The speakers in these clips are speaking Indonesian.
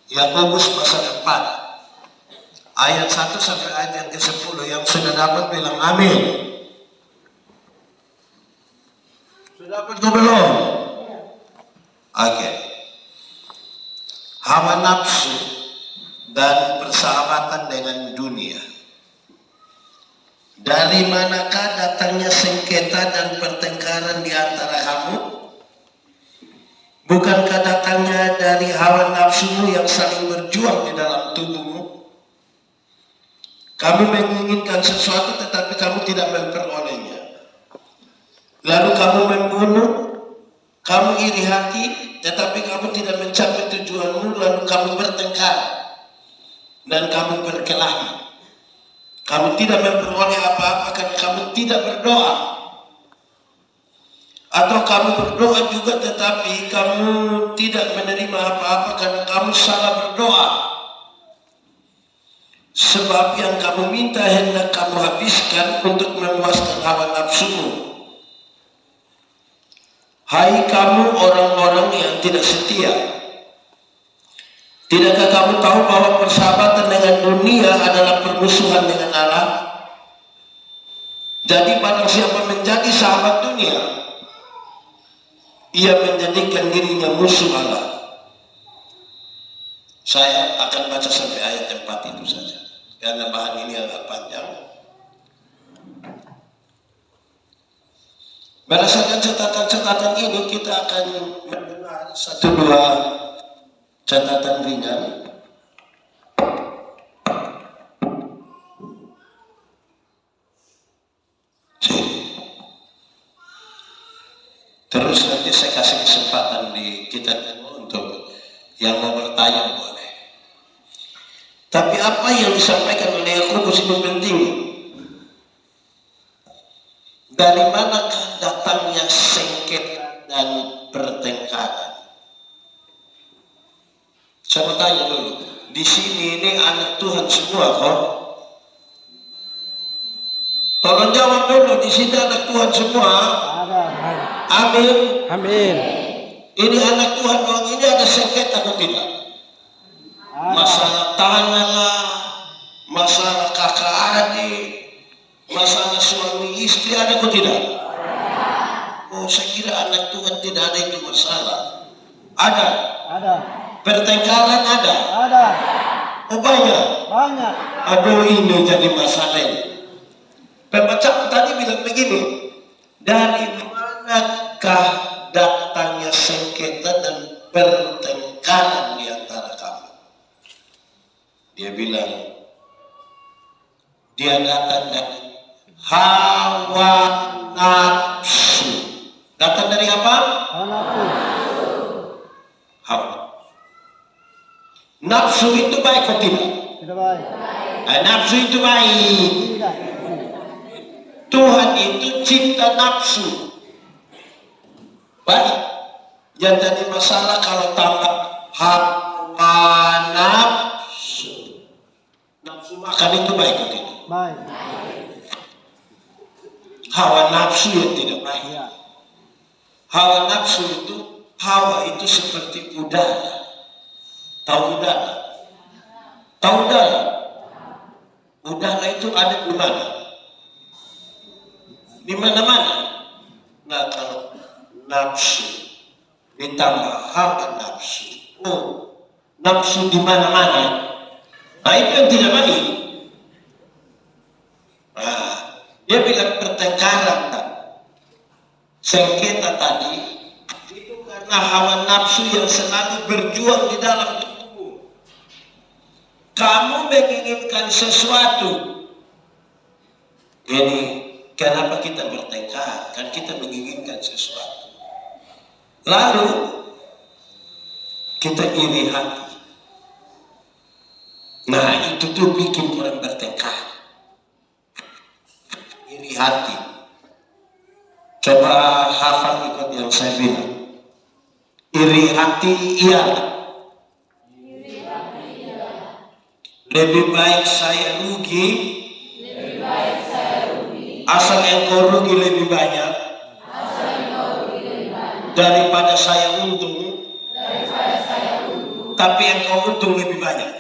Yakobus pasal 4 ayat 1 sampai ayat yang ke-10. Yang sudah dapat bilang amin. Sudah dapat atau belum? Oke. Hawa nafsu dan persahabatan dengan dunia. Dari manakah datangnya sengketa dan pertengkaran di antara kamu? Bukankah datangnya dari hawa nafsumu yang saling berjuang di dalam tubuhmu? Kamu menginginkan sesuatu tetapi kamu tidak memperolehnya. Lalu kamu membunuh, kamu iri hati tetapi kamu tidak mencapai tujuanmu, lalu kamu bertengkar dan kamu berkelahi. Kamu tidak memperoleh apa-apa karena kamu tidak berdoa. Atau kamu berdoa juga tetapi kamu tidak menerima apa-apa karena kamu salah berdoa. Sebab yang kamu minta hendak kamu habiskan untuk memuaskan hawa nafsumu. Hai kamu orang-orang yang tidak setia, tidakkah kamu tahu bahwa persahabatan dengan dunia adalah permusuhan dengan Allah? Jadi barang siapa menjadi sahabat dunia, ia menjadikan dirinya musuh Allah. Saya akan baca sampai ayat 4 itu saja, karena bahan ini agak panjang. Berdasarkan catatan-catatan ini kita akan mendengar 1-2 catatan ringan. Terus nanti saya kasih kesempatan di kita untuk yang mau bertanya boleh. Tapi apa yang disampaikan oleh Yakobus itu penting. Dari manakah datangnya sengketa dan pertengkaran? Saya bertanya dulu, di sini ini anak Tuhan semua kok? Tolong jawab dulu, di sini anak Tuhan semua? Amin. Amin. Ini anak Tuhan, orang ini ada sengketa atau tidak? Masalah tanah, masalah kakak adik, masalah suami istri ada atau tidak? Oh, saya kira anak Tuhan tidak ada itu masalah. Ada? Ada. Pertengkaran ada? Ada. Oh, banyak? Banyak. Aduh, ini jadi masalah ini. Pembaca tadi bilang begini, dari manakah datangnya sengketa dan pertengkaran di antara kamu? Dia bilang, dia datang dari hawa nafsu. Datang dari apa? Hawa nafsu. Hawa. Nafsu itu baik atau tidak? Tidak baik. Nafsu itu baik. Tidak. Tuhan itu cinta nafsu. Baik. Yang jadi masalah kalau tambah hawa nafsu. Nafsu makan itu baik atau tidak? Baik. Hawa nafsu yang tidak baik. Ya. Hawa nafsu itu, hawa itu seperti udara. Tahu udara? Tahu udara? Udara itu ada di mana? Di mana-mana. Nah, kalau nafsu ditambah hawa nafsu, oh, nafsu di mana-mana. Nah, itu yang tidak baik. Nah, dia bilang pertengkaran tadi, sengketa tadi itu karena hawa nafsu yang selalu berjuang di dalam tubuh. Kamu menginginkan sesuatu. Ini kenapa kita bertengkar? Kan kita menginginkan sesuatu. Lalu kita iri hati. Nah, itu tuh bikin orang bertengkar. Iri hati. Coba hafal ikut yang saya bilang. Iri hati ialah lebih baik saya rugi, asal engkau rugi lebih banyak, daripada saya untung, tapi yang kau untung lebih banyak.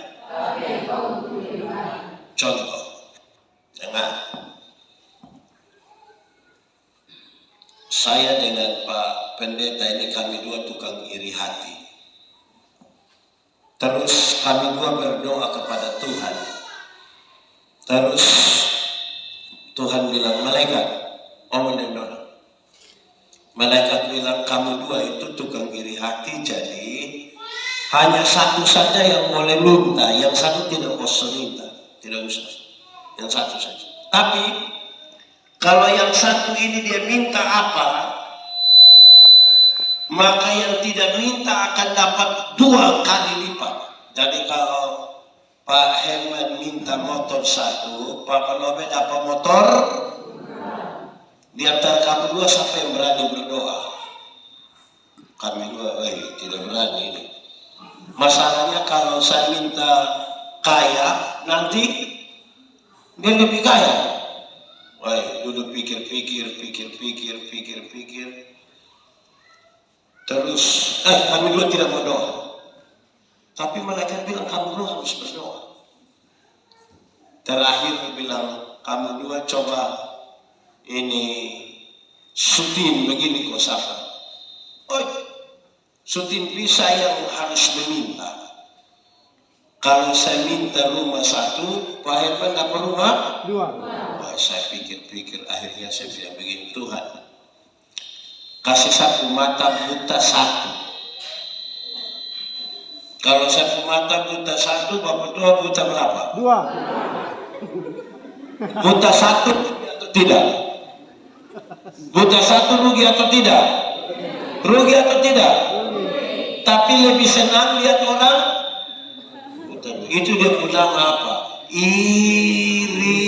Contoh, jangan. Saya dengan Pak Pendeta ini kami dua tukang iri hati. Terus kami dua berdoa kepada Tuhan. Terus Tuhan bilang, malaikat, mendengar. Malaikat bilang, kamu dua itu tukang iri hati, jadi hanya satu saja yang boleh minta, yang satu tidak usah minta, tidak usah. Yang satu saja. Tapi kalau yang satu ini dia minta apa, maka yang tidak minta akan dapat 2 kali lipat. Jadi kalau Pak Herman minta motor 1, Pak Manobe dapat motor. Di antara kami dua siapa yang berani berdoa? Kami dua tidak berani ini. Masalahnya kalau saya minta kaya, nanti dia lebih kaya. Dulu pikir. Terus, kami dua tidak berdoa. Tapi malaikat bilang kamu dua harus berdoa. Terakhir bilang kamu dua coba ini Sutin begini kok Safa. Sutin bisa yang harus meminta. Kalau saya minta rumah 1, Pak Herman dapat rumah 2. Saya pikir akhirnya saya bilang begini, Tuhan kasih satu mata buta 1. Kalau satu mata buta 1, Bapak dua buta berapa? 2. Buta 1 atau tidak? Buta 1 rugi atau tidak? Rugi atau tidak? Tapi lebih senang lihat orang buta. Itu dia bilang apa? Iri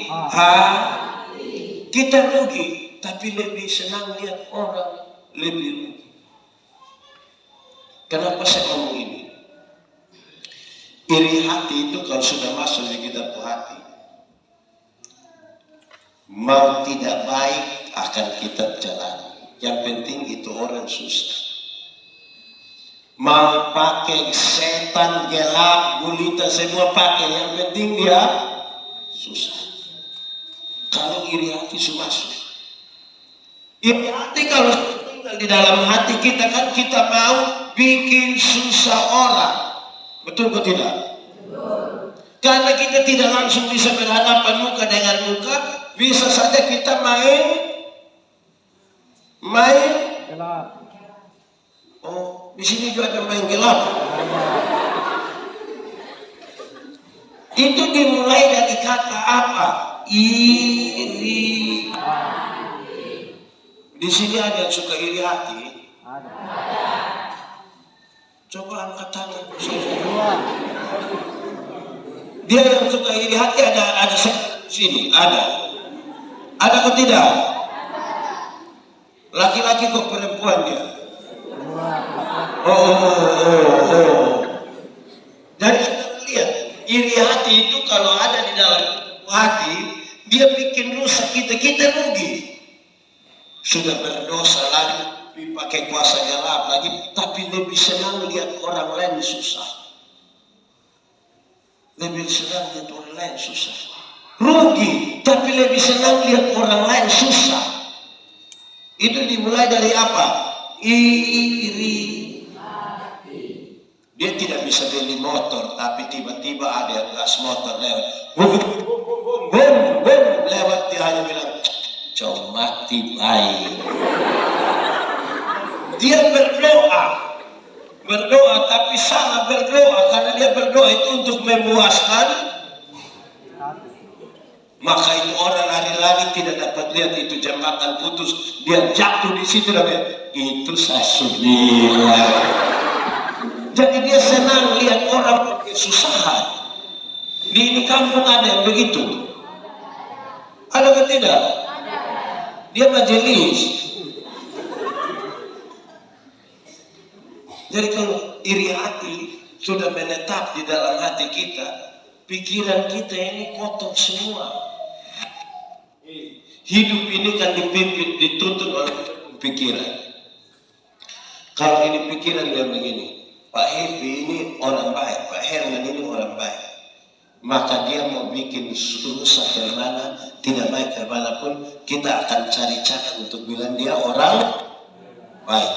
hati. Kita rugi, tapi lebih senang lihat orang lebih rugi. Kenapa saya ngomong ini? Iri hati itu kalau sudah masuk di kita hati, mau tidak baik akan kita jalani. Yang penting itu orang susah. Mau pakai setan, gelap, gulita, semua pakai. Yang penting dia susah. Kalau iri hati sudah masuk. Iri hati kalau tinggal di dalam hati kita kan kita mau bikin susah orang. Betul atau tidak? Betul. Karena kita tidak langsung bisa berhadapan muka dengan muka, bisa saja kita main gelap. Di sini juga ada main gelap. Itu dimulai dari kata apa? Iri. Di sini ada yang suka iri hati? Ada. Coba angkat tangan. Dia yang suka iri hati ada sini, ada. Ada atau tidak? Laki-laki kok perempuan dia? Jadi kita lihat iri hati itu kalau ada di dalam hati, dia bikin rusak kita rugi. Sudah berdosa lagi, dipakai kuasa gelap lagi, tapi lebih senang lihat orang lain susah. Lebih senang lihat orang lain susah. Rugi, tapi lebih senang lihat orang lain susah. Itu dimulai dari apa? Iri hati. Dia tidak bisa beli motor, tapi tiba-tiba ada yang gas motor lewat. Bum, lewat, dia hanya bilang, "Coba mati baik." Dia berdoa tapi salah berdoa, karena dia berdoa itu untuk memuaskan. Maka itu orang lari-lari tidak dapat lihat itu jembatan putus, dia jatuh di situ dan itu saya bilang. Jadi dia senang lihat orang kesusahan. Di ini kampung ada yang begitu. Ada atau tidak? Dia majelis. Jadi kalau iri hati sudah menetap di dalam hati kita, pikiran kita ini kotor semua. Hidup ini kan dipimpin, dituntun oleh pikiran. Kalau ini pikiran dia begini, Pak Happy ini orang baik, Pak Herman ini orang baik. Maka dia mau bikin rusak kemana, tidak baik kemana pun, kita akan cari cara untuk bilang dia orang baik.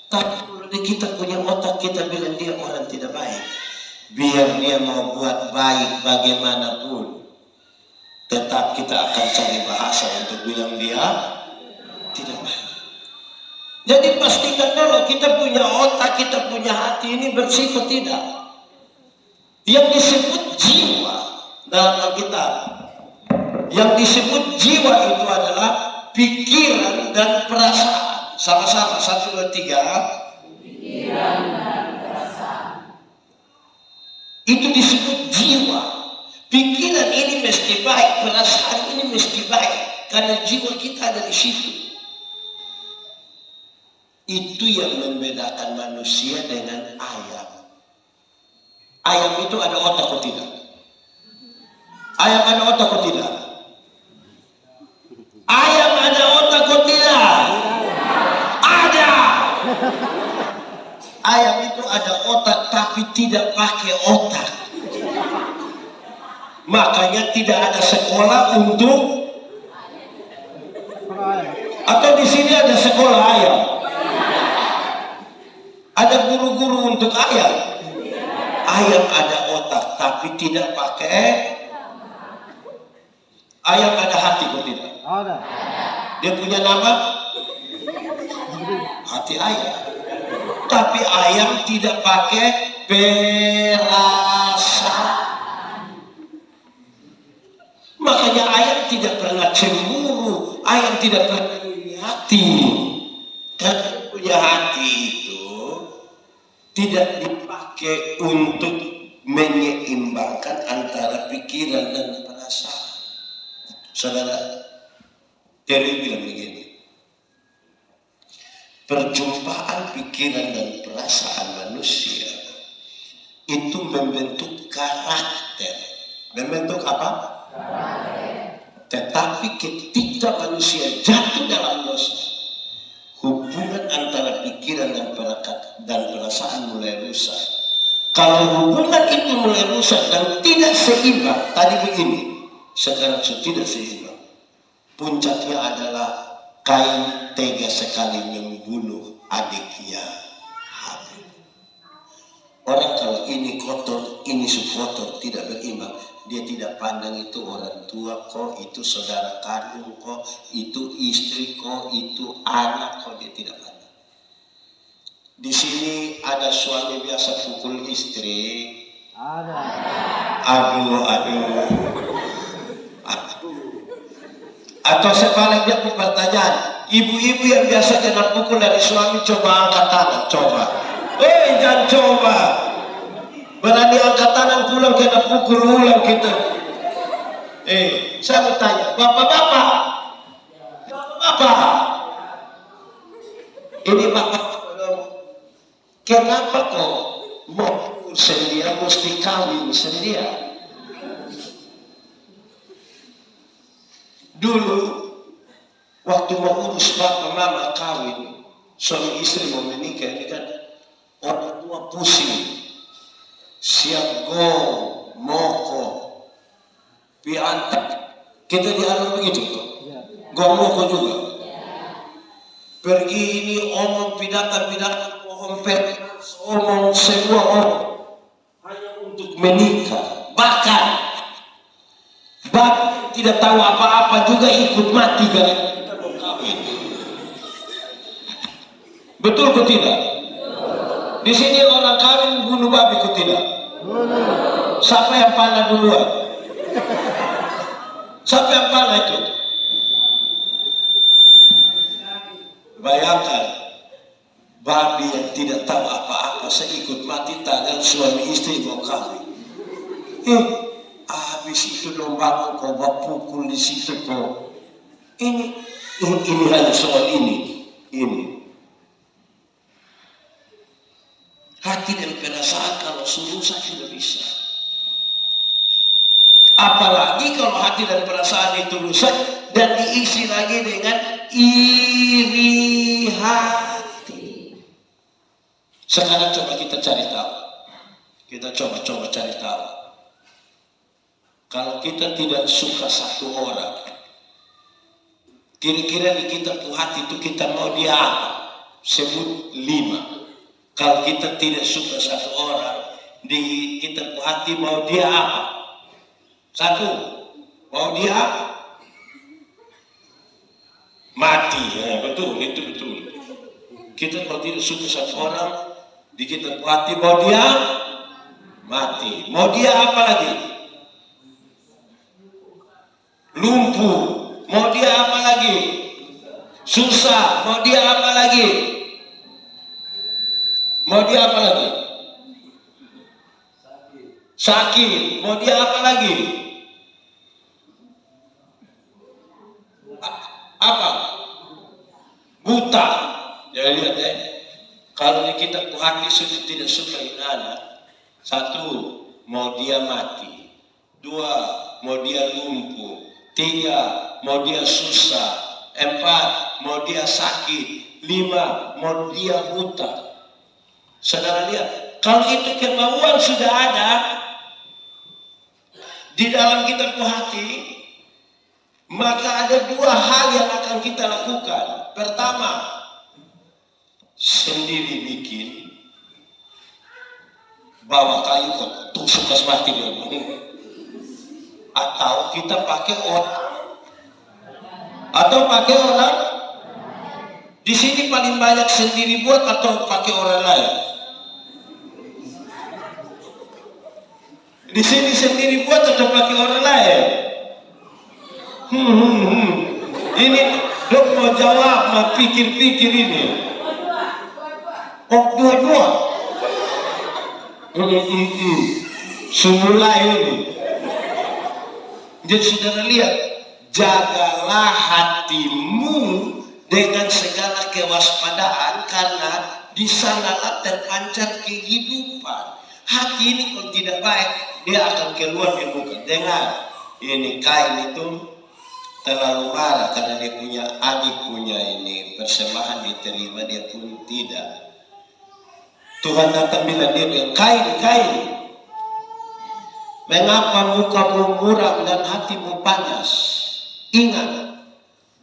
Tapi kalau kita punya otak, kita bilang dia orang tidak baik. Biar dia mau buat baik bagaimanapun, tetap kita akan cari bahasa untuk bilang dia tidak baik. Jadi pastikan dulu kita punya otak, kita punya hati ini bersih atau tidak. Yang disebut jiwa dalam Alkitab, yang disebut jiwa itu adalah pikiran dan perasaan. Sama-sama, 1, 2, 3. Pikiran dan perasaan. Itu disebut jiwa. Pikiran ini mesti baik, perasaan ini mesti baik, karena jiwa kita ada di situ. Itu yang membedakan manusia dengan ayam. Ayam itu ada otak atau tidak? Ayam ada otak atau tidak? Ayam ada otak atau tidak? Ada. Ayam itu ada otak tapi tidak pakai otak. Makanya tidak ada sekolah untuk, atau di sini ada sekolah ayam. Ada guru-guru untuk ayam. Ayam ada otak tapi tidak pakai. Ayam ada hati kok tidak? Ada. Dia punya nama? Hati ayam. Tapi ayam tidak pakai perasaan. Makanya ayam tidak pernah cemburu, ayam tidak pernah iri hati. Karena punya hati itu tidak dipakai untuk menyeimbangkan antara pikiran dan perasaan. Saudara, Terry bilang begini, perjumpaan pikiran dan perasaan manusia itu membentuk karakter. Membentuk apa? Karakter. Tetapi ketika manusia jatuh dalam dosa, hubungan antara pikiran dan perasaan mulai rusak. Kalau hubungan itu mulai rusak dan tidak seimbang, tadi begini, sekarang sudah tidak seimbang. Puncaknya adalah Kain tega sekali membunuh adiknya Habil. Orang kalau ini kotor, ini kotor, tidak berimbang. Dia tidak pandang itu orang tua kok, itu saudara kandung kok, itu istri kok, itu anak kok, dia tidak pandang. Di sini ada suami biasa pukul istri. Ada. Aduh. Atau sebaliknya pertanyaan, ibu-ibu yang biasa kena pukul dari suami, coba angkat tangan, coba. Jangan coba. Berani angkat tangan pulang kena pukul ulang kita. Saya mau tanya, bapak-bapak. Ini bapak, kenapa kok mau pukul sendirian, mesti kawin sendirian? Dulu, waktu mau urus bapak mama kawin, suami istri mau menikah, ini kan orang tua pusing. Siap gong, moko, piantak. Kita dialog begitu kok. Gong moko juga. Pergi ini omong pidakan, omong omong semua orang hanya untuk menikah. Bahkan tidak tahu apa-apa juga ikut mati gara-gara kita mau kawin. Betul kok tidak? Di sini orang kawin bunuh babi kok tidak? Siapa yang panah duluan? Siapa yang panah itu? Bayangkan babi yang tidak tahu apa-apa seikut mati tangan suami istri mau kawin. Habis itu lomba kau pukul di situ kau. Ini hanya soal ini. Hati dan perasaan kalau suruh saya tidak bisa. Apalagi kalau hati dan perasaan itu rusak dan diisi lagi dengan iri hati. Sekarang coba kita cari tahu. Kita coba cari tahu. Kalau kita tidak suka satu orang, kira-kira di kita hati itu kita mau dia apa? Sebut 5. Kalau kita tidak suka satu orang, di kita hati mau dia apa? 1, mau dia apa? Mati. Ya, betul, itu betul. Kita kalau tidak suka satu orang, di kita hati mau dia mati. Mau dia apa lagi? Lumpuh. Mau dia apa lagi? Susah. Mau dia apa lagi? Mau dia apa lagi? Sakit. Mau dia apa lagi? Apa? Buta. Ya lihat ya. Kalau kita hati sudah tidak suka anak, 1, mau dia mati. 2, mau dia lumpuh. 3, mau dia susah. 4, mau dia sakit. 5, mau dia buta. Saudara lihat, kalau itu kemauan sudah ada di dalam kita hati, maka ada 2 hal yang akan kita lakukan. Pertama, sendiri bikin, bawa kayu tusuk ke mati dia. Atau kita pakai orang. Di sini paling banyak sendiri buat atau pakai orang lain? Di sini sendiri buat atau pakai orang lain? Ini dok mau jawab, mau pikir-pikir ini. Oh, dua-dua. Semula ini. Jadi saudara lihat, jagalah hatimu dengan segala kewaspadaan, karena di sanalah terpancar kehidupan. Hati ini kalau tidak baik, dia akan keluar di muka. Dengar, ini Kain itu terlalu marah karena dia punya adik punya ini persembahan diterima, dia pun tidak. Tuhan datang bilang dia, Kain, mengapa mukamu muram dan hatimu panas? Ingat,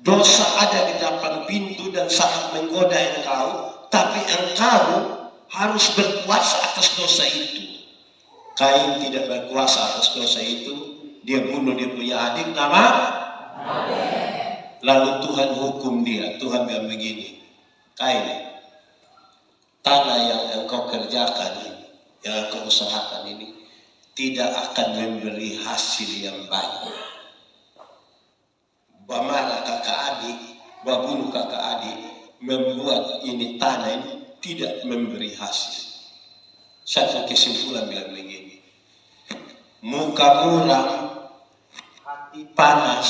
dosa ada di depan pintu dan sangat menggoda engkau, tapi engkau harus berkuasa atas dosa itu. Kain tidak berkuasa atas dosa itu, dia bunuh dia punya adik nama Abel. Lalu Tuhan hukum dia. Tuhan bilang begini, Kain, tanah yang engkau kerjakan, yang engkau usahakan ini tidak akan memberi hasil yang baik. Bagaimana kakak adik, bunuh kakak adik, membuat ini tanah ini tidak memberi hasil. Satu kesimpulan bilang begini, muka muram, hati panas,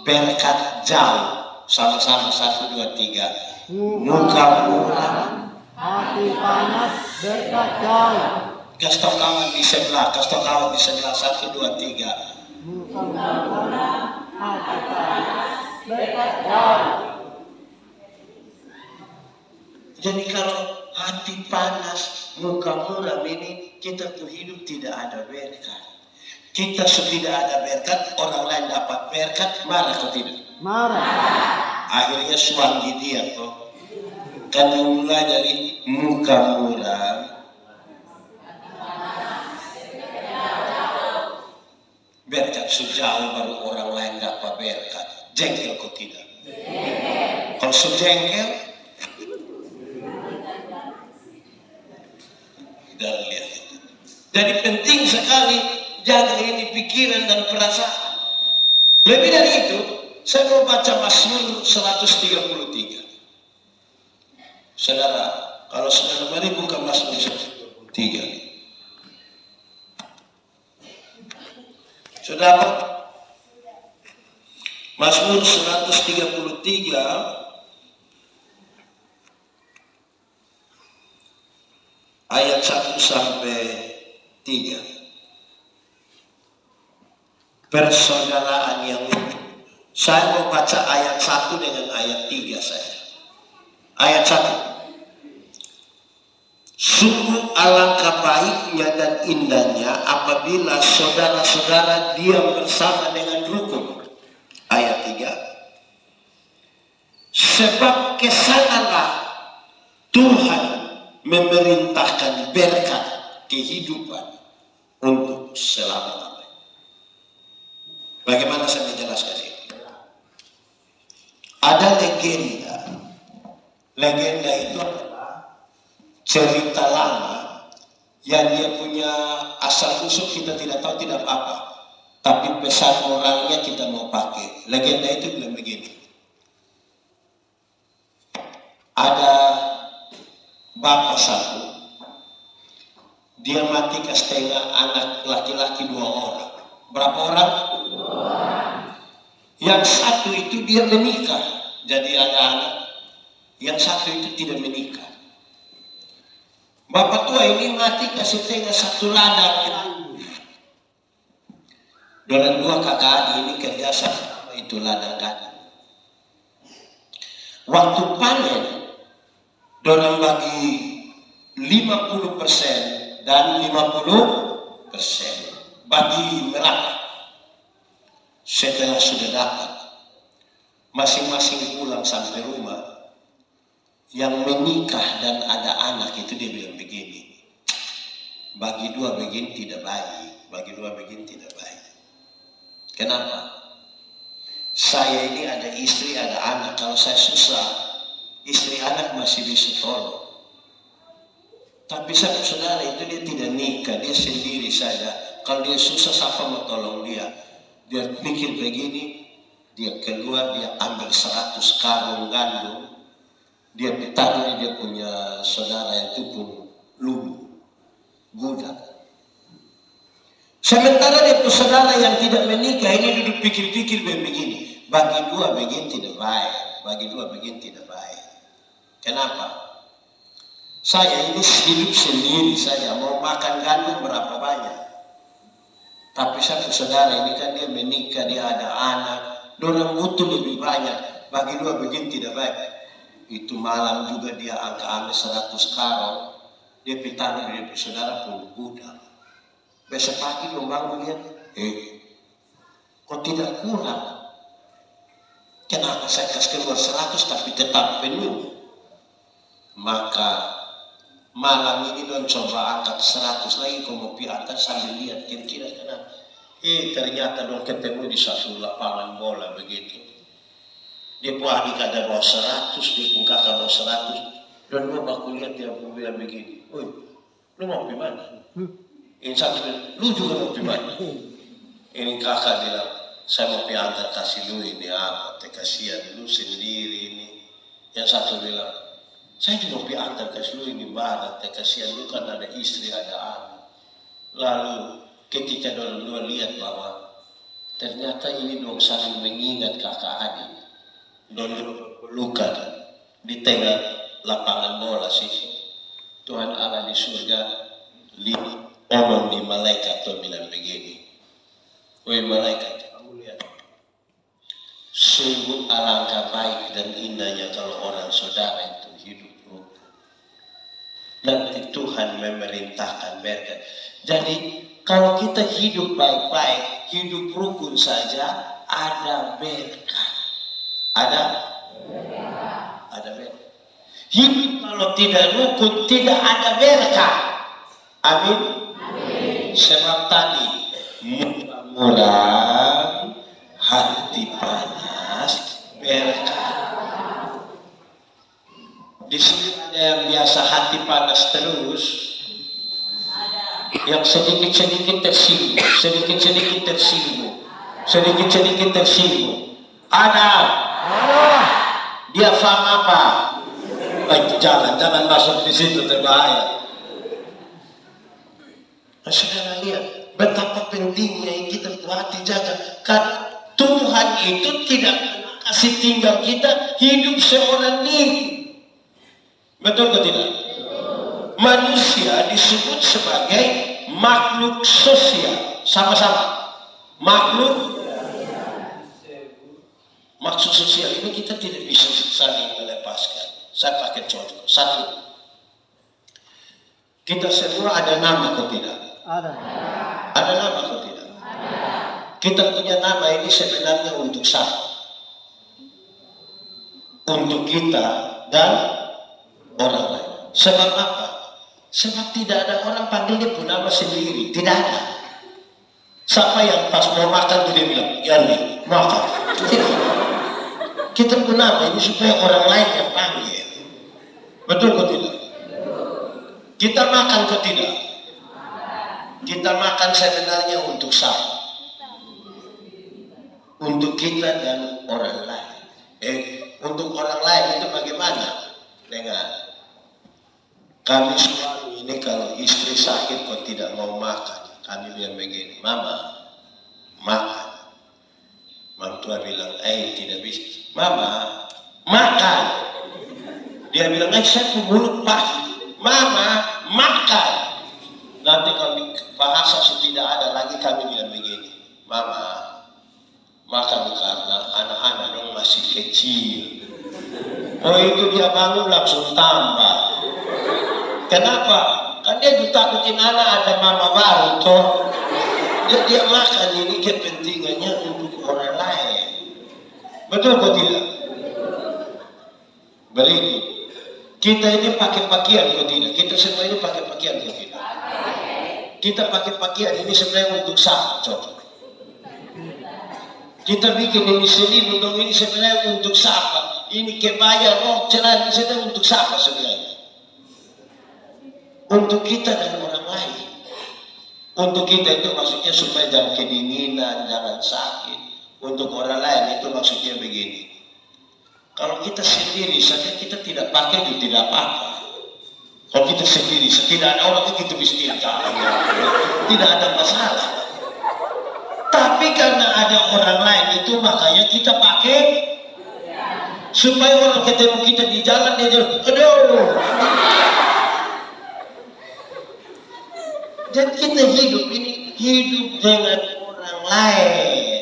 berkat jauh. Sama-sama 1, 2, 3. Muka muram, hati panas, berkat jauh. Kasih tau kawan di sebelah, 1, 2, 3. Muka muram, hati panas, berkat jauh. Jadi kalau hati panas, muka muram ini, kita tuh hidup tidak ada berkat. Kita sudah tidak ada berkat, orang lain dapat berkat, marah atau tidak? Marah. Akhirnya suami dia kok. Kan mulai dari muka muram, berkat sejauh baru orang lain dapat berkat. Jengkel kok tidak? Kalau sejengkel, dan lihat. Jadi penting sekali jaga ini pikiran dan perasaan. Lebih dari itu, saya mau baca Mazmur 133. Saudara, kalau saudara mari buka Mazmur 133. Saudara, Mazmur 133 ayat 1 sampai 3. Persaudaraan yang saya mau baca ayat 1 dengan ayat 3 saya. Ayat 1. Sungguh alangkah baiknya dan indahnya apabila saudara-saudara diam bersama dengan rukun. Ayat 3. Sebab kesanalah Tuhan memerintahkan berkat kehidupan untuk selama-lamanya. Bagaimana saya menjelaskan ini? Ada legenda. Legenda itu adalah cerita lama yang dia punya asal usul kita tidak tahu tidak apa, tapi pesan moralnya kita mau pakai. Legenda itu bilang begini: ada bapak satu, dia mati ke setengah anak laki-laki 2 orang. Berapa orang? 2 orang. Yang satu itu dia menikah, jadi ada anak. Yang satu itu tidak menikah. Bapak tua ini mati kasih tengah satu ladang. Dorang 2 kakak adik ini kerja sama itu ladang gandum. Waktu panen, dorang bagi 50% dan 50% bagi merata. Setelah sudah dapat, masing-masing pulang sampai rumah. Yang menikah dan ada anak itu dia bilang begini: bagi 2 begini tidak baik, bagi 2 begini tidak baik. Kenapa? Saya ini ada istri, ada anak. Kalau saya susah, istri anak masih bisa tolong. Tapi saudara itu dia tidak nikah, dia sendiri saja. Kalau dia susah, siapa mau tolong dia? Dia pikir begini, dia keluar, dia ambil 100 karung gandum. Dia ditaruh, dia punya saudara yang tupung lubu, budak. Sementara dia punya saudara yang tidak menikah ini duduk pikir-pikir begini: bagi 2 begini tidak baik, bagi 2 begini tidak baik. Kenapa? Saya ini hidup sendiri saja, mau makan gandum berapa banyak. Tapi satu saudara ini kan dia menikah, dia ada anak, dorang butuh lebih banyak, bagi 2 begini tidak baik. Itu malam juga dia ambil 100 karung, dia pitana dia saudara pun budak. Besok pagi bangun dia, kok tidak kurang? Kenapa saya kasih keluar 100 tapi tetap penuh? Maka malam ini don coba angkat 100 lagi, kau mau angkat sambil lihat kira-kira kenapa? Ternyata don ketemu di satu lapangan bola begitu. Dia pun adik ada bawa 100, dia pun kakak bawa 100. Dan gua baku lihat dia bilang begini: "Oi, lu mau pergi mana?" Ini satu bilang, "Lu juga mau pergi mana?" Ini kakak bilang, "Saya mau pergi antar kasih lu ini apa? Kasihan lu sendiri ini." Yang satu bilang, "Saya juga mau pergi antar kasih lu ini barat, kasihan lu kan ada istri, ada anak." Lalu ketika dua lihat bahwa ternyata ini dong saling mengingat kakak adik. Don luka di tengah lapangan bola situ. Tuhan Allah di surga ngomong di malaikat tuh bilang begini: "Woi malaikat, kamu lihat, sungguh alangkah baik dan indahnya kalau orang saudara itu hidup rukun. Nanti Tuhan memerintahkan berkat." Jadi kalau kita hidup baik-baik, hidup rukun saja, ada berkat. Ada berkat. Hidup kalau tidak rukun tidak ada berkat. Amin. Sebab tadi muka murah, hati panas, berkat. Di sini ada yang biasa hati panas terus, yang sedikit-sedikit tersinggung, sedikit-sedikit tersinggung. Ada. Dia faham apa? Jangan masuk di situ, terbahaya. Saudara lihat betapa pentingnya kita hati jaga. Karena Tuhan itu tidak kasih tinggal kita hidup seorang diri. Betul atau tidak? Manusia disebut sebagai makhluk sosial. Sama-sama makhluk sosial. Ini kita tidak bisa saling melepaskan. Saya pakai contoh. 1, Kita semua ada nama atau tidak? Ada. Ada nama atau tidak? Kita punya nama ini sebenarnya untuk siapa? Untuk kita dan orang lain. Sebab apa? Sebab tidak ada orang panggil dia pun nama sendiri. Tidak ada. Siapa yang pas mau makan tuh dia bilang, ya nih, makan. Tidak. Kita pun nama ini supaya orang lain yang panggil. Betul atau tidak? Kita makan atau tidak? Kita makan sebenarnya untuk siapa? Untuk kita dan orang lain. Untuk orang lain itu bagaimana? Dengan kami suami ini kalau istri sakit kok tidak mau makan, kami bilang begini, mama makan. Mam tua bilang, tidak bisa. Mama makan. Dia bilang, saya mulut pahit. Mama makan. Nanti kalau bahasa tidak ada lagi kami bilang begini, mama makan karena anak-anak dong masih kecil. Oh itu dia bangun langsung tambah. Kenapa? Kan dia takutin anak ada mama baru toh. Dia makan ini kepentingannya untuk orang lain. Betul atau tidak? Berikut. Kita ini pakai pakaian atau tidak? Kita semua ini pakai pakaian atau tidak? Kita pakai pakaian ini sebenarnya untuk siapa? Coba. Kita bikin ini selimut dong, ini sebenarnya untuk siapa? Ini kebaya, rok, celana, ini sebenarnya untuk siapa sebenarnya? Untuk kita dan orang lain. Untuk kita itu maksudnya supaya jangan kedinginan, jangan sakit. Untuk orang lain itu maksudnya begini. Kalau kita sendiri saja kita tidak pakai itu tidak apa-apa. Kalau kita sendiri, tidak ada orang itu bisa tidak ada masalah. Tapi karena ada orang lain itu makanya kita pakai supaya orang ketemu kita di jalan dia bilang, aduh. Dan kita hidup ini hidup dengan orang lain,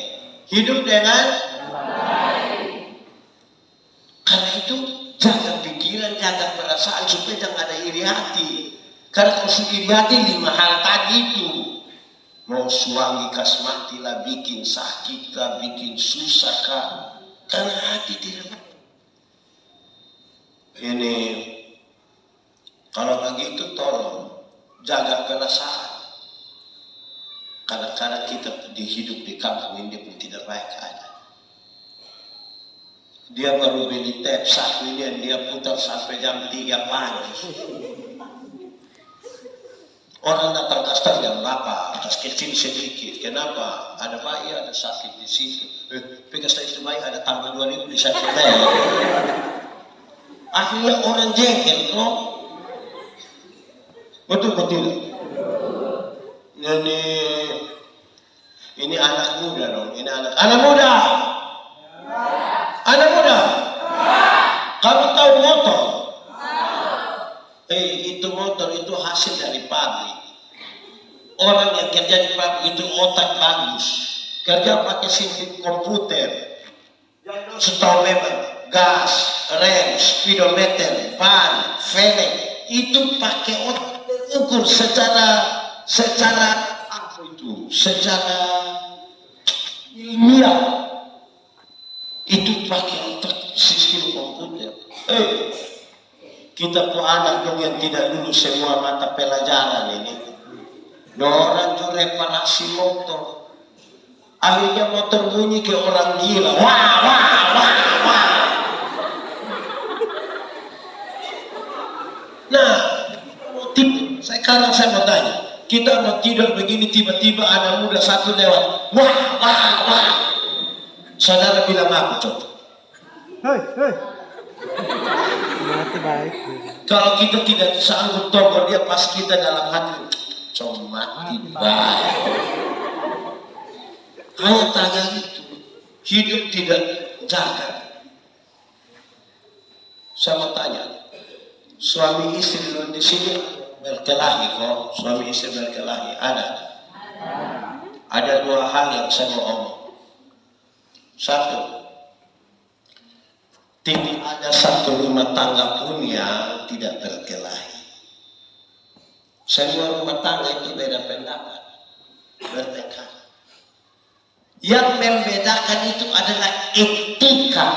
hidup dengan karena itu jaga pikiran, jaga perasaan supaya jangan ada iri hati. Karena kalau iri hati 5 hal tadi itu. Mau suami kasmati lah, bikin sakit kah, bikin susah kah. Karena hati tidak. Ini kalau begitu tolong jaga perasaan. Kadang-kadang kita di hidup di kampung ini pun tidak baik ada. Dia baru beli tap satu ini dan dia putar sampai jam 3 pagi. Orang datang kastar jam berapa? Kas kecil sedikit. Kenapa? Ada bayi, ada sakit di situ. Kastar itu bayi ada tambah 2.000 di satu teh. Akhirnya orang jengkel kok. Betul. Ini anak muda dong. Ini anak muda. Anak muda. Kamu tahu motor? Itu motor itu hasil dari pabrik. Orang yang kerja di pabrik itu otak bagus. Kerja pakai sistem komputer. Setahu memang gas, rem, speedometer, ban, velg itu pakai otak terukur secara apa itu? Secara ilmiah. Itu pakai otak sistem komputer. Kita tuh anak dong yang tidak lulus semua mata pelajaran ini. Orang tuh reparasi motor. Akhirnya motor bunyi ke orang gila. Wah. Nah, sekarang saya mau tanya. Kita mau tidur begini tiba-tiba anak muda satu lewat. Wah. Saudara bilang apa coba? Hei. Mati baik. Kalau kita tidak sanggup tolong dia pas kita dalam hati, mati baik. Hanya tanya itu, hidup tidak jaga. Saya mau tanya, suami istri di sini berkelahi kok? Suami istri berkelahi ada? Ada 2 hal yang saya mau omong. Satu, tidak ada satu rumah tangga pun yang tidak berkelahi. Semua rumah tangga itu beda pendapat, bertengkar. Yang membedakan itu adalah etika.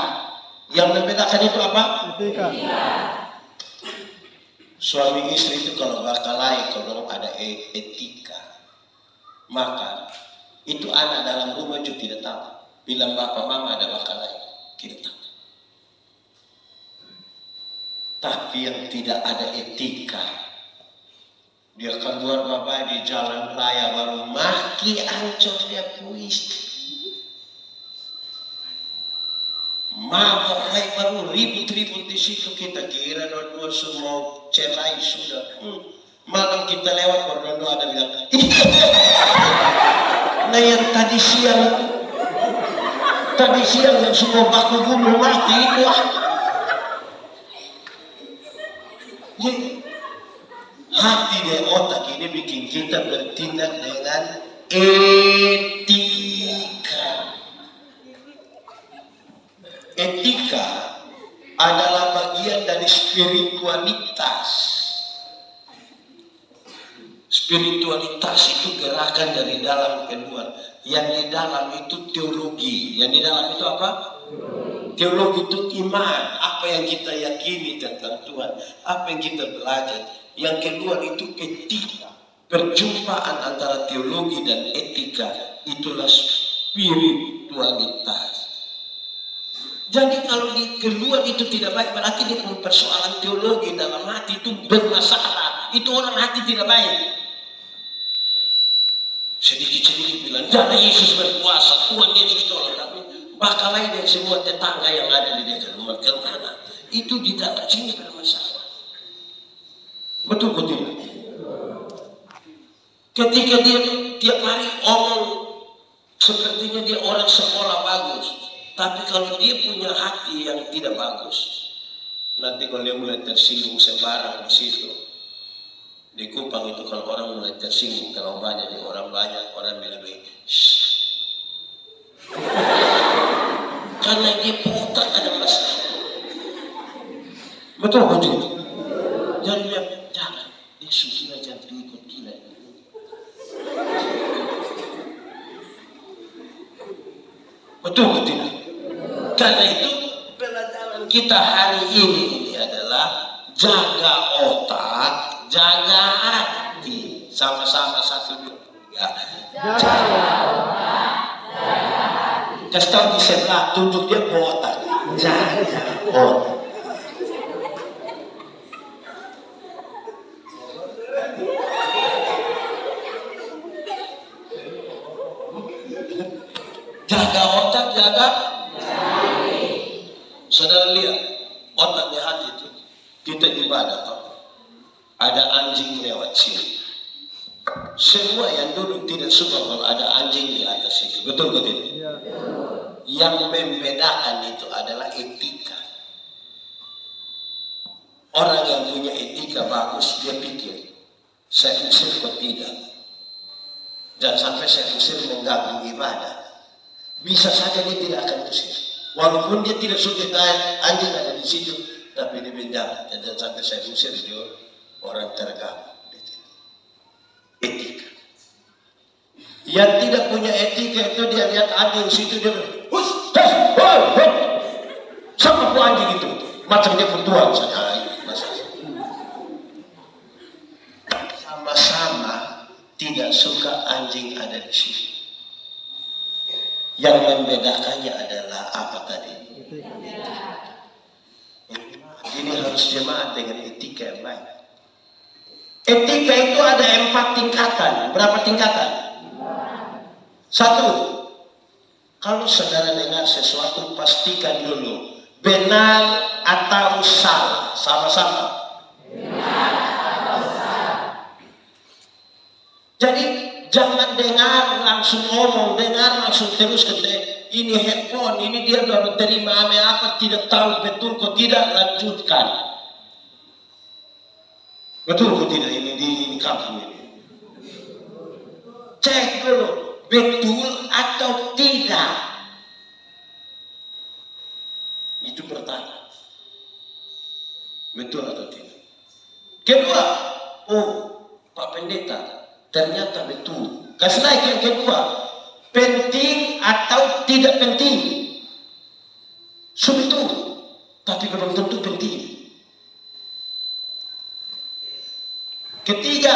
Yang membedakan itu apa? Etika. Suami istri itu kalau berkelahi, kalau ada etika, maka itu anak dalam rumah itu tidak tahu. Bilang bapak mama ada berkelahi, tidak tahu. Tapi yang tidak ada etika, dia keluar bapak di jalan raya baru maki ancur dia puisi. Mabok hai baru ribut-ribut di situ, kita kira dua-dua semua cerai sudah. Malam kita lewat baru ada bilang, nah yang tadi siang yang semua baku bunuh mati itu. Jadi hati dan otak ini bikin kita bertindak dengan etika. Etika adalah bagian dari spiritualitas. Spiritualitas itu gerakan dari dalam keluar. Yang di dalam itu teologi. Yang di dalam itu apa? Teologi itu iman. Apa yang kita yakini tentang Tuhan. Apa yang kita belajar. Yang keluar itu etika. Perjumpaan antara teologi dan etika. Itulah spiritualitas. Jadi kalau di keluar itu tidak baik, berarti dia punya persoalan teologi dalam hati itu bermasalah. Itu orang hati tidak baik. Sedikit-sedikit bilang, jangan Yesus berkuasa, Tuhan Yesus tolong. Tapi bakal lain dan semua tetangga yang ada di dekat rumah kemana. Itu di dalam sini bermasalah. Betul betul. Ketika dia tiap hari omong, sepertinya dia orang sekolah bagus. Tapi kalau dia punya hati yang tidak bagus, nanti kalau dia mulai tersinggung sembarang di situ, di Kupang itu kalau orang mulai tersinggung terlalu banyak, orang bilang karena dia otak ada masalah. Betul betul. Jadi dia jangan, dia sudah jangan ikut gila. Betul betul. Karena itu pelajaran kita hari ini adalah jaga otak, jaga hati. Sama-sama 1, 2, 3. Jaga otak, jaga hati. Kasih tahu di sebelah, tunjuk dia ke otak. Jaga otak. Jaga otak, jaga hati. Saudara lihat, otak di hati itu. Kita ibadah, ada anjing lewat sini. Semua yang duduk tidak suka kalau ada anjing di atas itu. Betul betul. Ya. Yang membedakan itu adalah etika. Orang yang punya etika bagus, dia pikir, saya usir kok tidak. Dan sampai saya usir mengganggu ibadah. Bisa saja dia tidak akan usir. Walaupun dia tidak suka anjing ada di situ, tapi dia menjaga. Dan sampai saya usir dia orang terganggu. Etika. Yang tidak punya etika itu dia lihat anjing di situ dia sama bu anjing itu macam dia bertuan saja. Sama-sama tidak suka anjing ada di situ. Yang membedakannya adalah apa tadi? Ini harus jemaat dengan etika yang baik. Etika itu ada 4 tingkatan. Berapa tingkatan? 1. Kalau saudara dengar sesuatu, pastikan dulu benar atau salah. Sama-sama. Benar atau salah. Jadi jangan dengar langsung ngomong, dengar langsung terus kata ini handphone, ini dia baru terima apa, tidak tahu betul kok tidak, lanjutkan. Betul kok tidak ini di kampung ini. Cek dulu betul atau tidak. Itu pertanyaan. Betul atau tidak. Kedua, Pak Pendeta, ternyata betul. Kasih naik yang kedua, penting atau tidak penting? Betul, tapi belum tentu penting. Ketiga,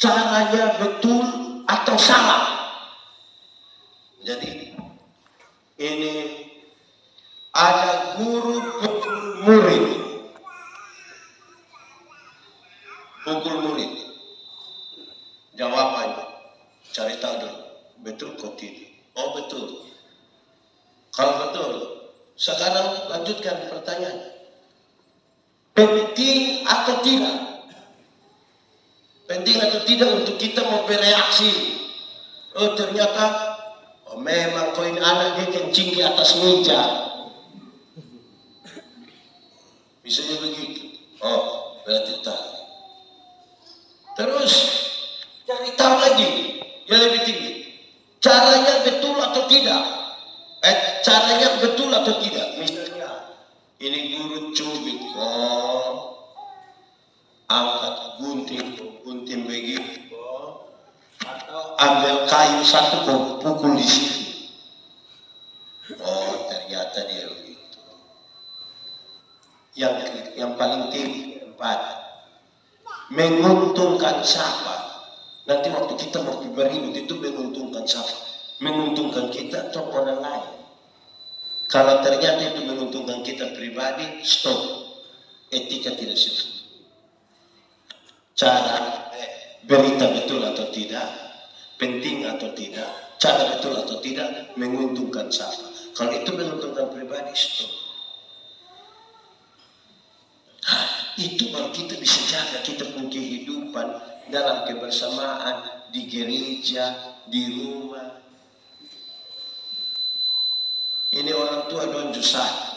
caranya betul atau salah. Jadi ini ada guru pukul murid. Pukul murid. Jawabannya, cari tahu dulu. Betul kok tidak? Oh betul. Kalau betul, sekarang lanjutkan pertanyaan. Penting atau tidak? Penting atau tidak untuk kita mau bereaksi? Oh ternyata, oh memang kau ini anak dia kencing di atas meja. Misalnya begitu. Oh berarti tak. Terus cari tahu lagi yang lebih tinggi. Caranya betul atau tidak? Caranya betul atau tidak? Misalnya ini guru cubit kok, angkat gunting begitu kok, atau ambil kayu satu kok pukul di sini. Oh ternyata dia begitu. Yang paling tinggi keempat, menguntungkan siapa? Nanti waktu kita mau beribut itu menguntungkan siapa? Menguntungkan kita atau orang lain? Kalau ternyata itu menguntungkan kita pribadi, stop. Etika tidak sesuai. Cara berita betul atau tidak, penting atau tidak, cara betul atau tidak, menguntungkan siapa? Kalau itu menguntungkan pribadi, stop. Itu baru kita bisa jaga kita punya kehidupan dalam kebersamaan di gereja, di rumah. Ini orang tua don satu.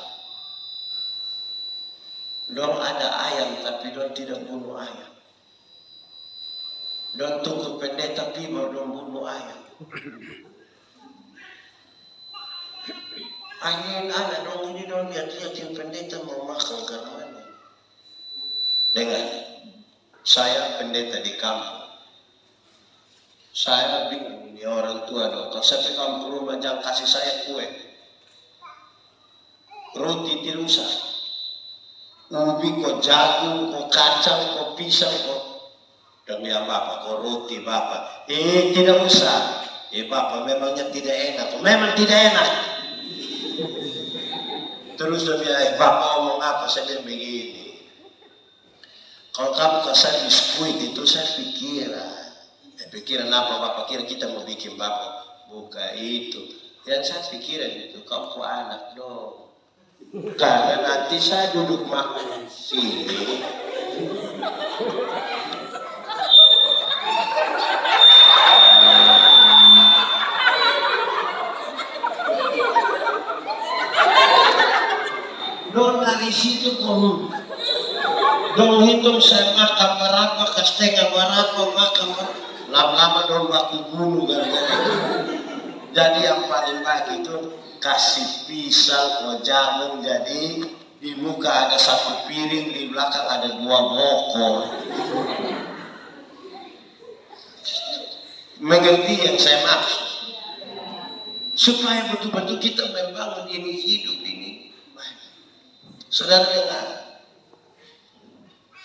Don ada ayam tapi don tidak bunuh ayam. Don tunggu pendeta pi baru don bunuh ayam. Angin anak don ini don lihat-lihat yang pendeta mau makan ke mana. Dengar, saya pendeta di kampung. Saya bingung ini orang tua dong. Kalau saya ke kampung rumah jangan kasih saya kue. Roti tidak usah. Ubi kok jagung, kok kacang, kok pisang, kok. Demi bapak, kok roti bapak. Tidak usah. Bapak memangnya tidak enak. Memang tidak enak. Terus demi bapak ngomong apa? Saya bilang begini. Kalau kamu kasih biskuit itu saya pikiran. Pikiran apa bapak? Kira kita mau bikin bapak. Bukan itu. Yang saya pikiran itu kamu anak dong. Karena nanti saya duduk makan sini. Don dari situ kamu. Don hitung saya makan berapa, setengah berapa, makan berapa. Lama-lama don baku bunuh gara-gara. Jadi yang paling baik itu kasih pisang atau jagung, jadi di muka ada satu piring, di belakang ada 2 bokor. Mengerti yang saya maksud? Supaya betul-betul kita membangun ini hidup ini. Saudara dengar,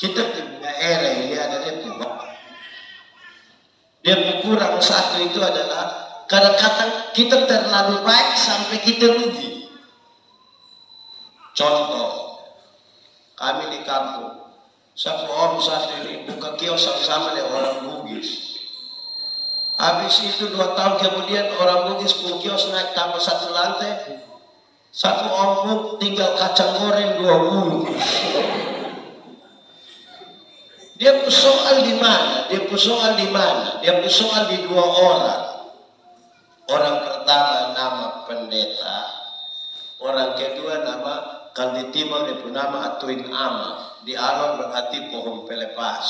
kita di daerah ini ada dia bapak. Dia kurang satu itu adalah kadang-kadang kita terlalu baik sampai kita rugi. Contoh, kami di kampung, satu om satu ini buka kios sama-sama dengan orang Bugis. Habis itu 2 tahun kemudian orang Bugis pun kios naik tambah 1 lantai. Satu om tinggal kacang goreng 2 bungkus. Dia persoal di mana? Dia persoal di mana? Dia persoal di 2 orang. Orang pertama nama pendeta, orang kedua nama kalau di timur dia punya nama Atuin Ama. Di Alon berarti pohon pelepas.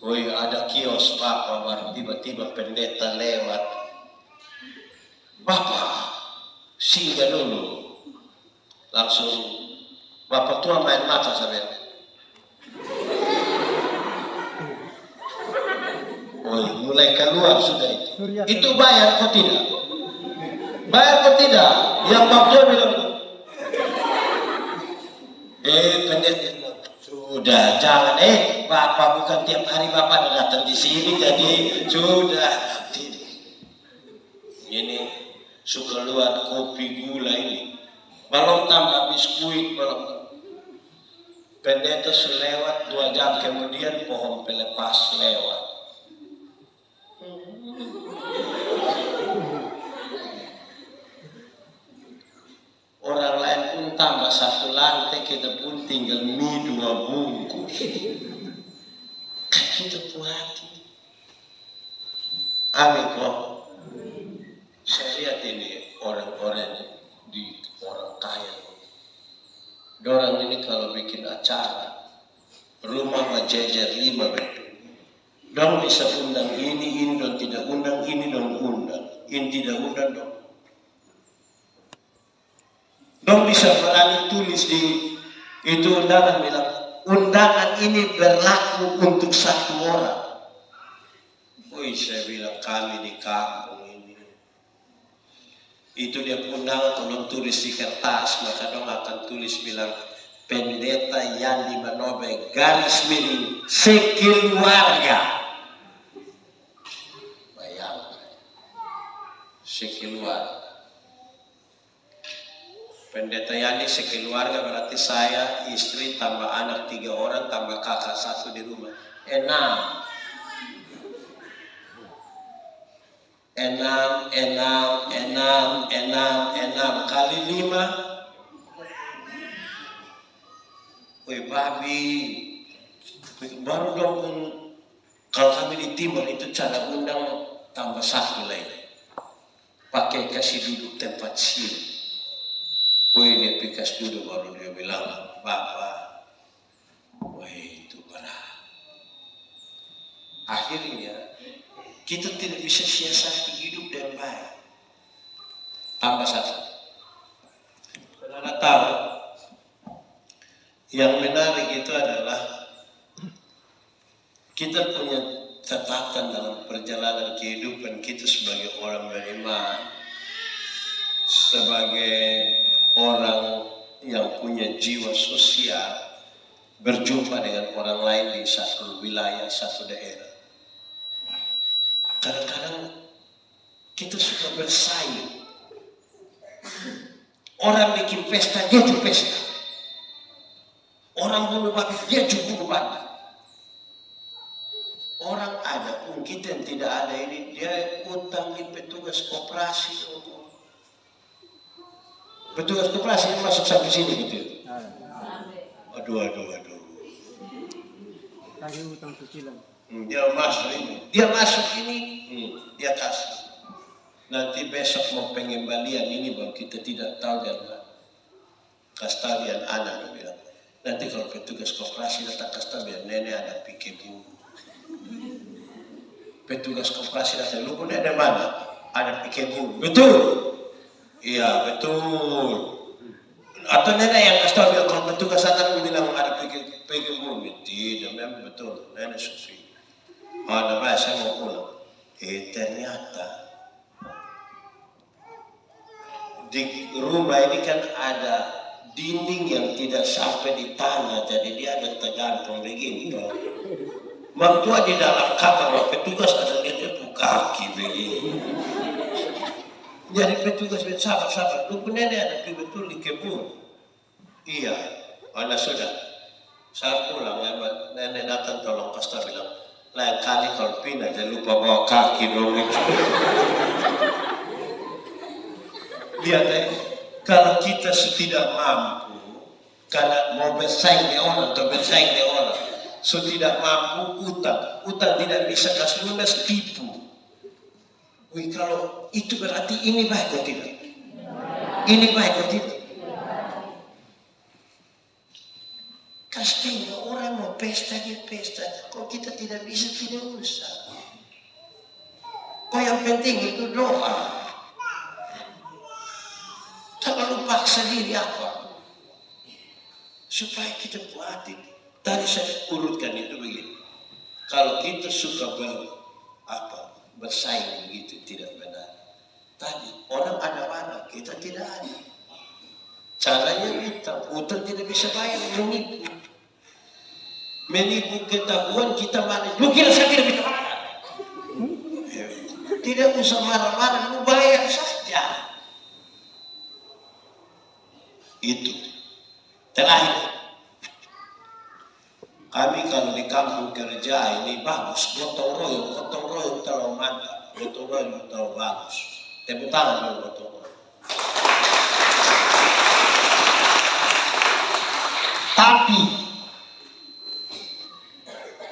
Woi ada kios bapak, baru tiba-tiba pendeta lewat. Bapak, singgah dulu. Langsung Bapak tua main mata sampai. Oh, mulai keluar sudah itu. Itu bayar atau tidak? Bayar atau tidak? Yang Bapak tua bilang, pendeta sudah jangan Bapak bukan tiap hari Bapak datang di sini jadi sudah ini suka keluar kopi gula ini belum tambah biskuit belum. Pendeta selewat 2 jam kemudian pohon pelepas lewat. Orang lain pun tambah 1 lantai, kita pun tinggal mie 2 bungkus. Kan kita punya hati. Amin kok. Saya lihat ini orang-orang di orang kaya. Dorang ini kalau bikin acara, rumah berjejer 5 bedroom. Dong bisa undang ini dong tidak undang, ini dong undang, ini tidak undang dong. Dong bisa berani tulis di itu undangan bilang, undangan ini berlaku untuk 1 orang. Woi, saya bilang kami di kampung ini. Itu dia undangan tolong tulis di kertas, maka dong akan tulis bilang Pendeta Yandi Manobe garis miring sekeluarga. Bayangkan, sekeluarga. Pendeta Yandi sekeluarga berarti saya, istri, tambah anak 3 orang, tambah kakak 1 di rumah. 6 kali 5. Woi babi, baru dong pun kalau kami di timur itu cara undang tambah 1 lagi. Pakai kasih duduk tempat sini. Woi dia pikas duduk baru dia bilang, Bapak, woi itu berat. Akhirnya kita tidak bisa siasati hidup dengan baik. Tambah 1. Saudara tahu, yang menarik itu adalah kita punya catatan dalam perjalanan kehidupan kita sebagai orang beriman, sebagai orang yang punya jiwa sosial, berjumpa dengan orang lain di satu wilayah, satu daerah. Kadang-kadang kita suka bersaing. Orang bikin pesta, dia juga pesta. Orang bunuh babi, dia juga bunuh babi. Orang ada pun kita yang tidak ada ini, dia utang di petugas koperasi. Petugas koperasi masuk sampai sini gitu. Aduh. Tadi utang cicilan. Dia masuk ini, dia kasih. Nanti besok mau pengembalian ini baru kita tidak tahu dia mana. Kastalian anak dia bilang. Nanti kalau petugas koperasi datang kastalian nenek ada pikir bu. Petugas koperasi datang lu pun ada mana? Ada pikir bu. Betul. Iya betul. Atau nenek yang kastalian kalau petugas datang bilang ada pikir bu. Tidak memang betul. Nenek sufi. Ada baik saya mau pulang. Ternyata di rumah ini kan ada dinding yang tidak sampai di tanah, jadi dia ada tergantung begini. Mertua di dalam kamar, petugas ada lihat itu kaki begini. Jadi petugas sabar, lu pun nenek ada betul di kebun. Iya, mana sudah. Saya pulang ya, nenek datang tolong pastor bilang, lain kali kalau pindah jangan lupa bawa kaki dong. Lihat kalau kita tidak mampu, karena mau bersaing dengan orang atau bersaing dengan orang, tidak mampu utang tidak bisa kasih lunas, tipu. Wih, kalau itu berarti ini baik atau tidak? Ini baik atau tidak? Kasihnya orang mau pesta dia pesta, kalau kita tidak bisa tidak usah. Kok yang penting itu doa. Terlalu paksa diri apa? supaya kita buat ini. Tadi saya urutkan itu begini. Kalau kita suka bersaing begitu tidak benar. Tadi orang ada barang, kita tidak ada. Caranya kita, utang tidak bisa bayar, menipu. Menipu ketahuan kita mana. Lu kira saya tidak bisa bayar? Tidak usah marah-marah, lu bayar saja. Itu. Terakhir. Kami kalau di kampung kerja ini bagus, gotong royong terlalu mantap, gotong royong terlalu bagus. Tepuk tangan dulu gotong royong. Tapi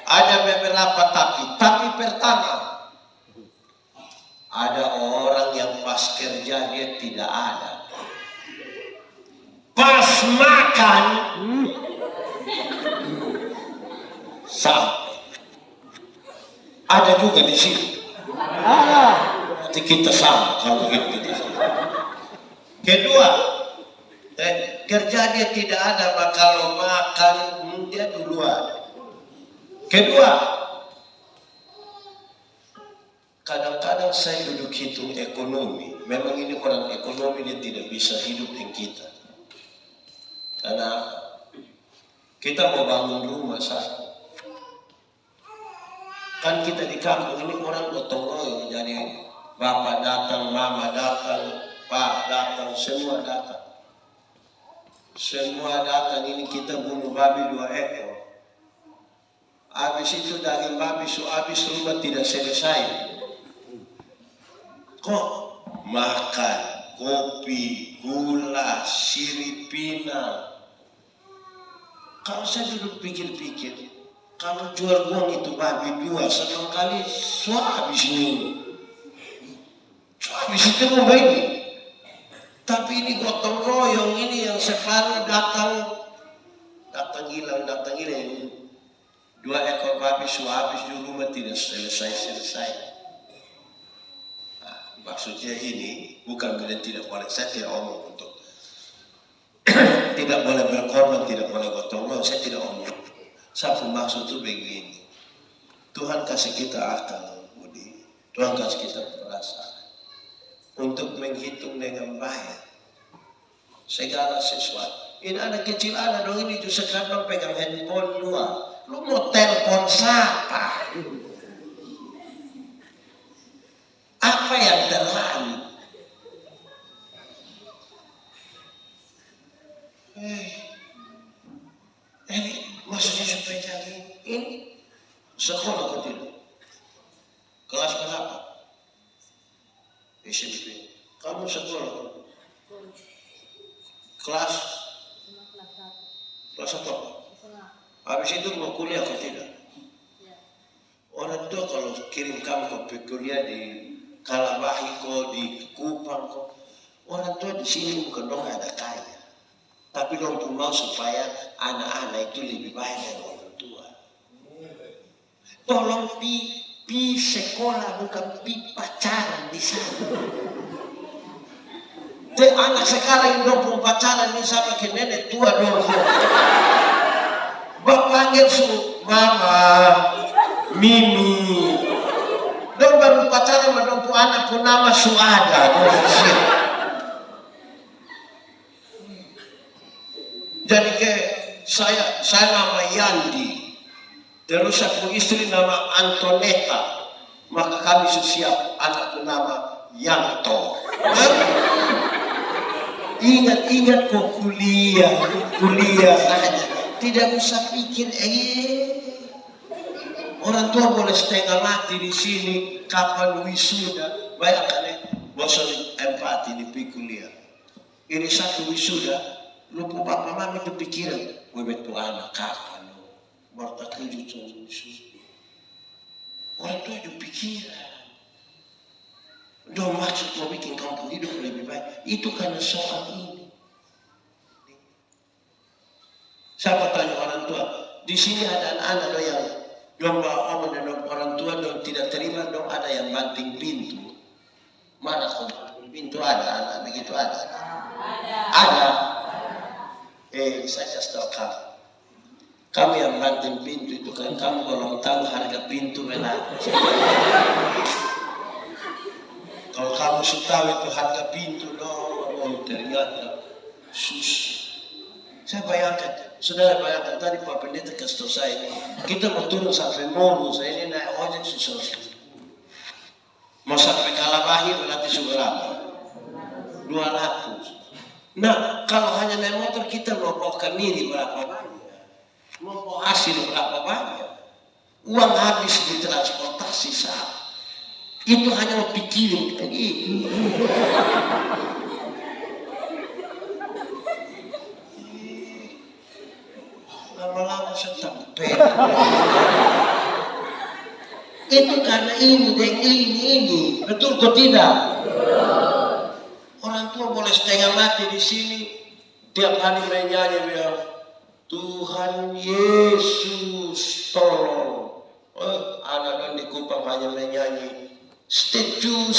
ada beberapa tapi pertama ada orang yang pas kerja dia tidak ada, pas makan sampai ada juga di sini. Nanti kita sama kalau kita sama. Kedua, kerja dia tidak ada, maka kalau makan dia duluan. Kedua, kadang-kadang saya duduk hitung ekonomi. Memang ini orang ekonomi dia tidak bisa hidup dengan kita. Karena kita mau bangun rumah satu. Kan kita di kampung ini orang gotong royong, jadi bapak datang, mama datang, pak datang, semua datang. Semua datang ini kita bunuh babi 2 ekor. Habis itu daging babi habis rumah tidak selesai. Kok makan kopi, gula, sirip pinang. Kalau saya duduk pikir-pikir, kalau jual buang itu babi 2, senang kali habis ini. Habis itu mau ini. Tapi ini gotong royong ini yang separuh datang hilang. 2 ekor babi habis di rumah tidak selesai. Nah, maksudnya ini bukan berarti tidak boleh, saya tidak omong untuk tidak boleh berkorban, tidak boleh gotong royong, saya tidak omong. Satu maksud itu begini, Tuhan kasih kita akal, Budi. Tuhan kasih kita perasaan untuk menghitung dengan baik segala sesuatu. Ini anak kecil ada dong ini justru sekarang pegang handphone 2. Lu mau telepon siapa? Apa yang terlalu? Ini maksudnya supaya jadi ini sekolah atau tidak? Kelas berapa? SMP. Kamu sekolah? Kelas 1. Habis itu mau kuliah atau tidak? Orang tua kalau kirim kamu ke kuliah di Kalabahi kok, di Kupang kok, orang tua di sini bukan dong ada kaya, tapi dong pun mau supaya anak-anak itu lebih baik dari orang tua. Tolong pi sekolah bukan pi pacaran di sana. Anak sekarang dong pun pacaran ini sama ke nenek tua dong. Bapak panggil su mama, Mimi. Dong baru pacaran sama dong pun anak pun nama Suada. Jadi ke saya nama Yandi, terus aku istri nama Antoneta, maka kami siap anakku nama Yanto. Ingat kok kuliah saja, tidak usah pikir orang tua boleh setengah mati di sini, kapan wisuda, bayangkan bosan empati di kuliah. Ini satu wisuda, lupa papa mami itu pikiran, gue betul anak kapan lo, baru tak 7 tahun wisuda. Orang tua itu pikiran. Dong maksud mau bikin kampung hidup lebih baik, itu karena soal ini. Siapa tanya orang tua, di sini ada anak-anak yang bawa omong dan orang tua dong tidak terima, dong ada yang banting pintu. Mana kok pintu ada anak begitu ada? Ada. Saya kasih tahu kamu. Kamu yang banting pintu itu kan, kamu belum tahu harga pintu berapa. Kalau kamu sudah tahu itu harga pintu, ternyata susah. Saya bayangkan, saudara bayangkan tadi Pak Pendeta kasih tahu saya ini, kita mau turun sampai Moro, saya ini naik ojek susah. Mau sampai Kalabahi berarti seberapa? 200. Nah, kalau hanya naik motor kita mau bawa kemiri berapa banyak? Mau bawa hasil berapa banyak? Uang habis di transportasi sah. Itu hanya mau pikirin kayak gitu. Lama-lama sampai. Itu karena ini. Betul kok tidak? Orang tua boleh setengah mati di sini, tiap hari menyanyi bilang, Tuhan Yesus tolong. Anak-anak di Kupang hanya menyanyi, statue.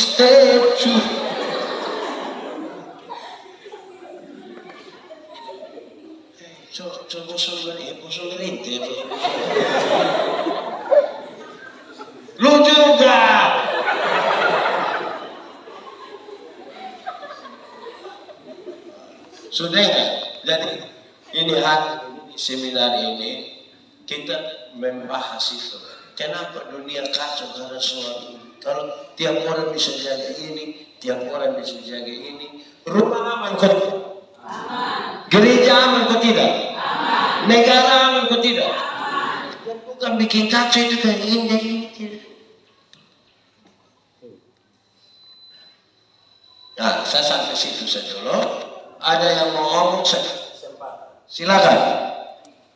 Coba songgerinte. Lu juga. Sudah enggak? Jadi ini seminar ini kita membahas itu. Kenapa dunia kacau karena soal ini? Kalau tiap orang bisa jaga ini, tiap orang bisa jaga ini, rumah aman kok? Aman. Gereja aman kok tidak? Aman. Negara aman kok tidak? Aman. Yang bukan bikin kacau itu kayak ini. Nah, saya sampai situ saja loh. Ada yang mau ngomong, silakan.